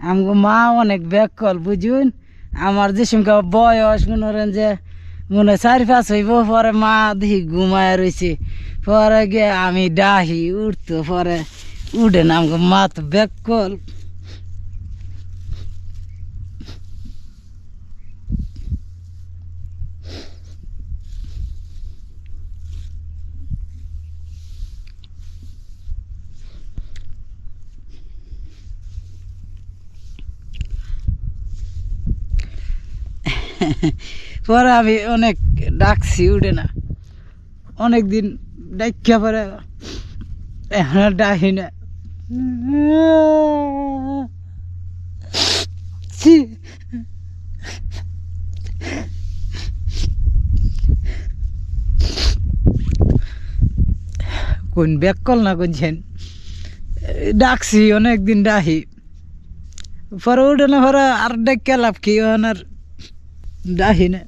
আমগো মা অনেক ব্যাকল বুঝুন। আমার যে সঙ্গে বয়স মনে করেন যে মনে 4-5 হইব, পরে মা দেখি ঘুমায় রয়েছে, পরে গিয়ে আমি ডাহি উঠতো, পরে উঠে না। আমগো মা তো ব্যাকল। পরে আমি অনেক ডাকছি, উঠে না। অনেক দিন ডাকিয়া পরে এখন আর ডাকি না। ছি। কোন ব্যাকল না কোনছেন, ডাকছি অনেকদিন ডাহি, পরে উঠে না। পরে আর ডাকিয়া লাভ কি, এখন আর ডাহি না।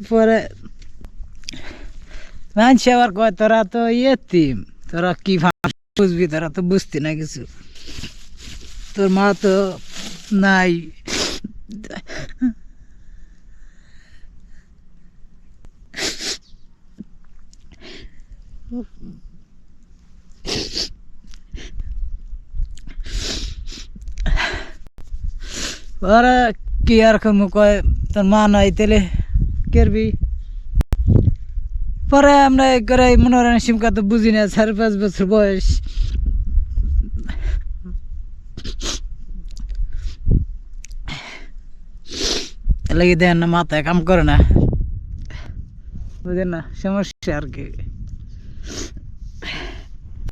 পরে মানুষ আবার কয় তোরা তো ইয়েতিম, তোরা কি বুঝবি, তোরা তো বুঝতি না কিছু, তোর মা তো নাই। ওরা কি আর করবো, কয় তোর মা নাই তাহলে করবি। পরে আমরা করে মনে করেন সিমকা তো বুঝি না, 4-5 বছর বয়স। লেগে দেন না, মাথায় কাম করে না, বুঝেন না, সমস্যা আর কি।